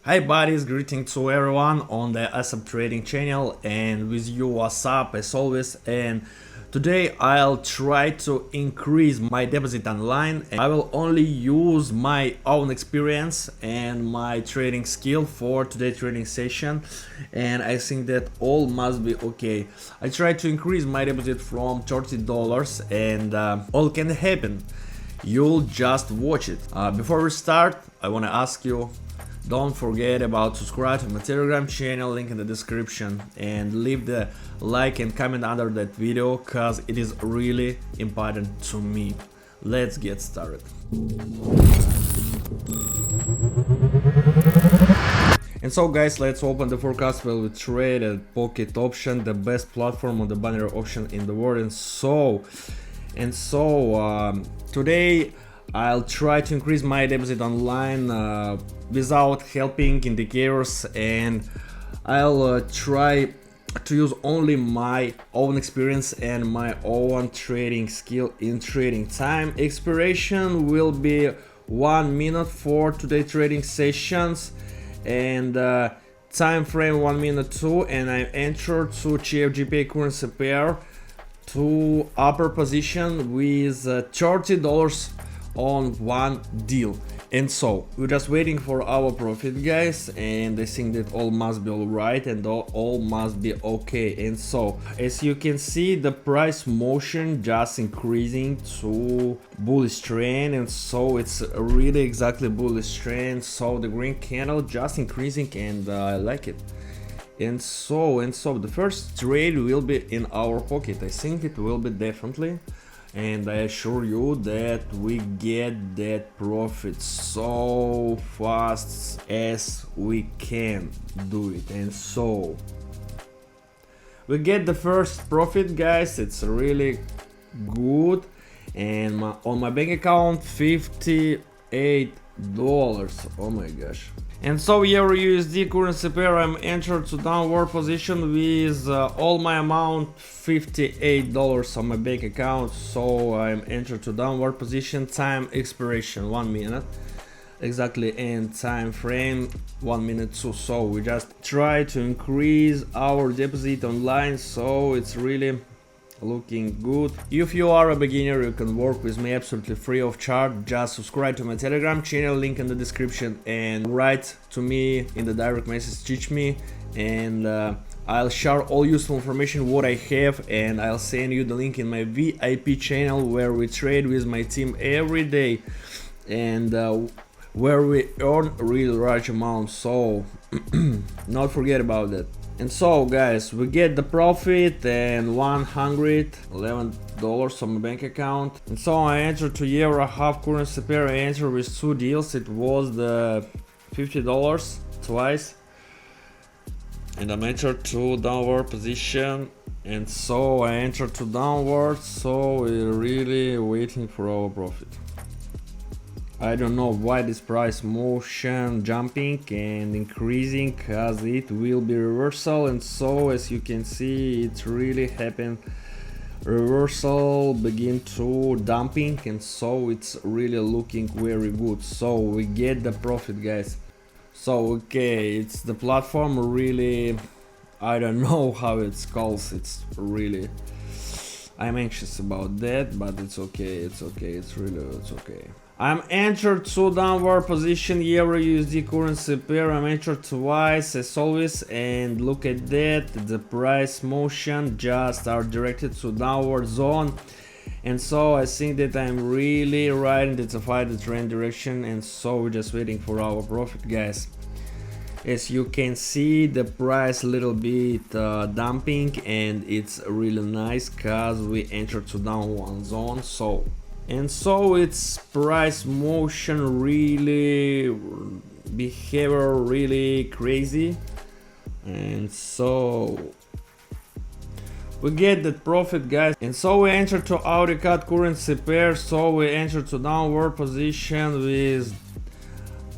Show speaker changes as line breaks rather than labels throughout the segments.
Hi buddies, greetings to everyone on the Asab trading channel, and with you Asab as always. And today I'll try to increase my deposit online, and I will only use my own experience and my trading skill for today's trading session, and I think that all must be okay. I try to increase my deposit from $30 and all can happen. You'll just watch it. Before we start, I want to ask you, don't forget about subscribe to my Telegram channel, link in the description, and leave the like and comment under that video cause it is really important to me. Let's get started. And so guys, let's open the forecast where we trade at Pocket Option, the best platform on the binary option in the world. And so today I'll try to increase my deposit online without helping indicators, and I'll try to use only my own experience and my own trading skill in trading. Time expiration will be 1 minute for today's trading sessions, and time frame 1 minute too, and I entered to CFGP currency pair to upper position with $30 on one deal. And so we're just waiting for our profit, guys, and I think that all must be all right and all must be okay. And so as you can see, the price motion just increasing to bullish trend, and so it's really exactly bullish trend. So the green candle just increasing, and I like it. And so the first trade will be in our pocket. I think it will be definitely, and I assure you that we get that profit so fast as we can do it. And so we get the first profit, guys. It's really good, and on my bank account $58. Oh my gosh. And so Euro USD currency pair, I'm entered to downward position with all my amount $58 on my bank account. So I'm entered to downward position. Time expiration 1 minute exactly, and time frame 1 minute too. So we just try to increase our deposit online, so it's really looking good. If you are a beginner, you can work with me absolutely free of charge. Just subscribe to my Telegram channel, link in the description, and write to me in the direct message, teach me, and I'll share all useful information what I have, and I'll send you the link in my VIP channel where we trade with my team every day, and where we earn real large amounts. So not forget about that. And so guys, we get the profit and $111 on my bank account. And so I entered to Euro half currency pair. I entered with 2 deals. It was the $50 twice, and I'm entered to downward position, and so I entered to downward. So we're really waiting for our profit. I don't know why this price motion jumping and increasing, cause it will be reversal. And so as you can see, it really happened. Reversal begin to dumping, and so it's really looking very good. So we get the profit, guys. So okay, it's the platform really, I don't know how it's called. It's really, I'm anxious about that, but it's okay, it's okay, it's okay. I'm entered to downward position Euro USD currency pair. I'm entered twice as always, and look at that, the price motion just are directed to downward zone. And so I think that I'm really right identified the trend direction, and so we're just waiting for our profit, guys. As you can see, the price a little bit dumping, and it's really nice cause we entered to downward zone. And so it's price motion really behavior really crazy, and so we get that profit, guys. And so we enter to AUD currency pair. So we enter to downward position with,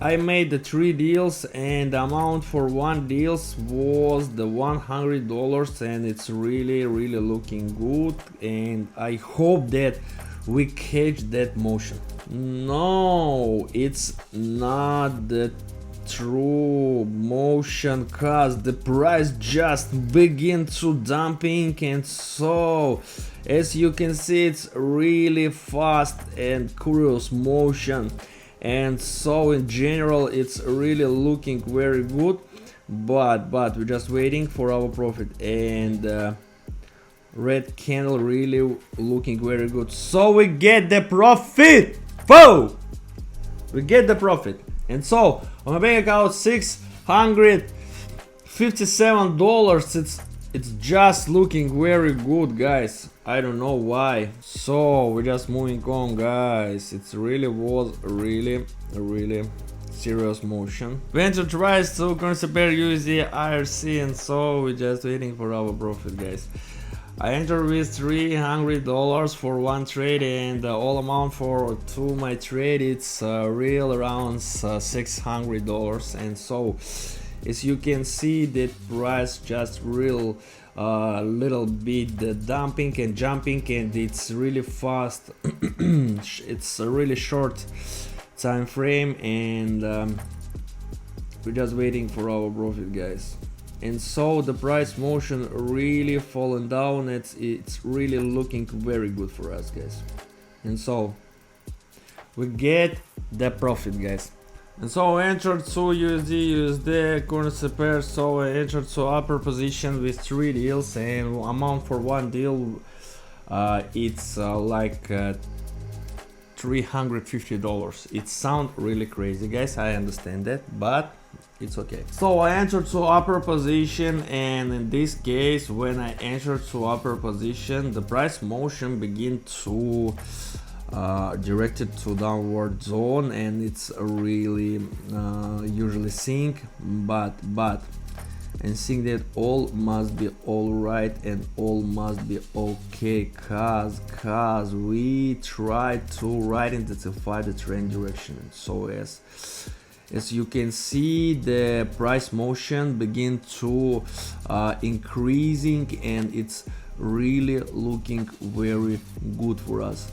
I made the 3 deals, and the amount for 1 deals was the $100, and it's really looking good, and I hope that we catch that motion. No, it's not the true motion, cause the price just begin to dumping, and so as you can see it's really fast and curious motion, and so in general it's really looking very good, but we're just waiting for our profit, and red candle really looking very good, so we get the profit. Whoa, we get the profit. And so on my bank account $657. It's just looking very good, guys. I don't know why. So we're just moving on, guys. It's really was really serious motion. We entered twice to currency pair USD IRC, and so we're just waiting for our profit, guys. I entered with $300 for one trade, and the all amount for two my trade it's real around $600, and so as you can see the price just real little bit dumping and jumping, and it's really fast. It's a really short time frame, and we're just waiting for our profit, guys. And so the price motion really fallen down. It's really looking very good for us, guys. And so we get the profit, guys. And so I entered to USD currency pair. So I entered to upper position with 3 deals, and amount for one deal it's like $350. It sounds really crazy, guys, I understand that, but it's okay. So I entered to upper position, and in this case when I entered to upper position the price motion begin to directed to downward zone, and it's really usually think, but and think that all must be all right and all must be okay, cause we try to identify the trend direction. And so as you can see the price motion begin to increasing, and it's really looking very good for us.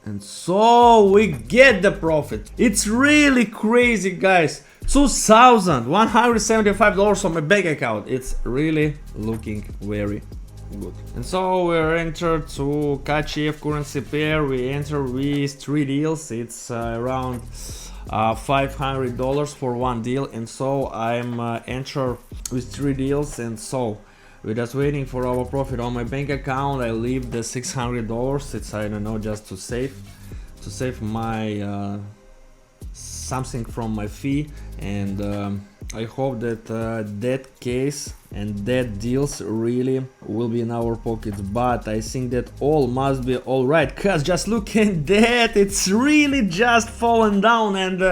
And so we get the profit. It's really crazy, guys. $2,175 on my bank account. It's really looking very good. And so we're entered to KCF currency pair. We enter with 3 deals. It's around $500 for one deal, and so I'm enter with 3 deals, and so we're just waiting for our profit on my bank account. I leave the $600. It's, I don't know, just to save my something from my fee, and I hope that that case and that deals really will be in our pockets, but I think that all must be all right, cause just look at that, it's really just fallen down, and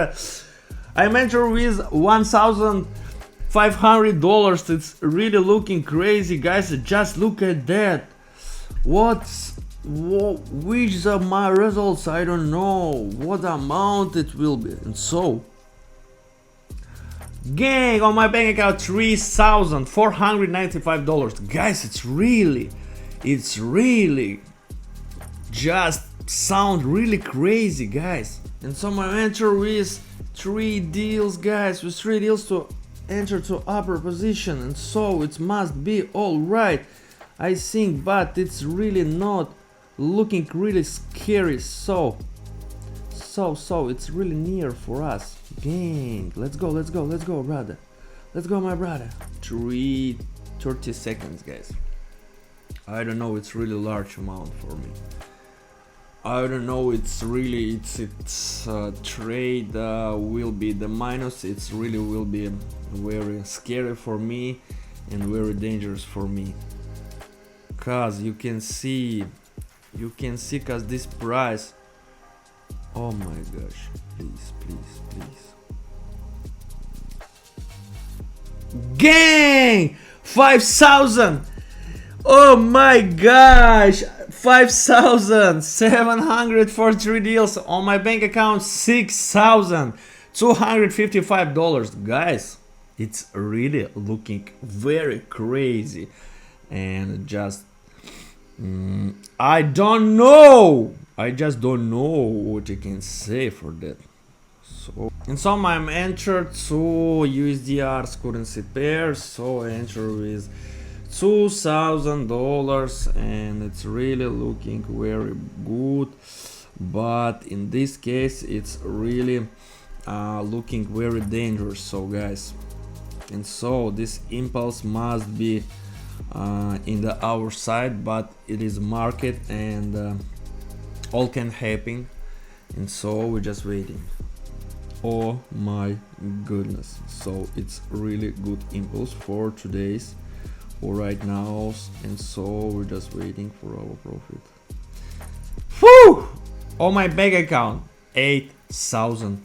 I'm entered with $1,500. It's really looking crazy, guys. Just look at that. Which are my results? I don't know what amount it will be. And so gang, on my bank account $3,495. Guys, it's really just sound really crazy, guys. And so I enter with 3 deals, guys, with 3 deals to enter to upper position, and so it must be all right, I think, but it's really not looking really scary. So it's really near for us. Gang, let's go, brother. Let's go, my brother. 30 seconds, guys. I don't know, it's really large amount for me. I don't know, it's really, it's trade will be the minus. It's really will be very scary for me and very dangerous for me. Cause you can see cause this price, oh my gosh, please. Gang, 5,000. Oh my gosh, 5,700 for 3 deals on my bank account. $6,255, guys. It's really looking very crazy, and just I don't know. I just don't know what you can say for that. So And so I'm entered to USDR's currency pair, so I enter with $2,000 and it's really looking very good, but in this case it's really looking very dangerous. So guys, and so this impulse must be in the our side, but it is market and all can happen, and so we're just waiting. Oh my goodness, so it's really good impulse for today's or right now, and so we're just waiting for our profit. Whew! On my bank account, $8,000,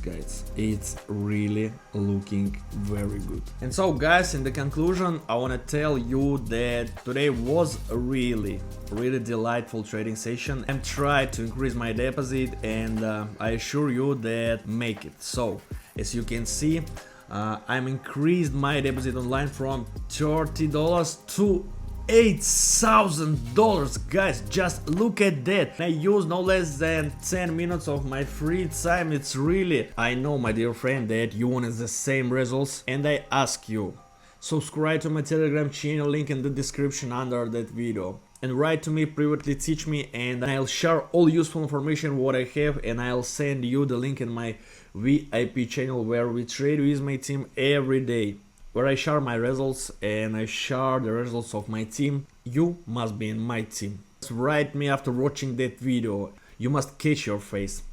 guys. It's really looking very good. And so guys, in the conclusion, I want to tell you that today was a really delightful trading session. I'm trying to increase my deposit, and I assure you that make it. So as you can see, I'm increased my deposit online from $30 to $8,000, guys. Just look at that. I use no less than 10 minutes of my free time. It's really, I know, my dear friend, that you want the same results, and I ask you, subscribe to my Telegram channel, link in the description under that video, and write to me privately, teach me, and I'll share all useful information what I have, and I'll send you the link in my V.I.P channel where we trade with my team every day, where I share my results and I share the results of my team. You must be in my team. Just write me after watching that video. You must catch your face.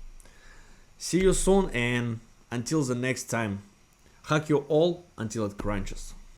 See you soon, and until the next time, hug you all until it crunches.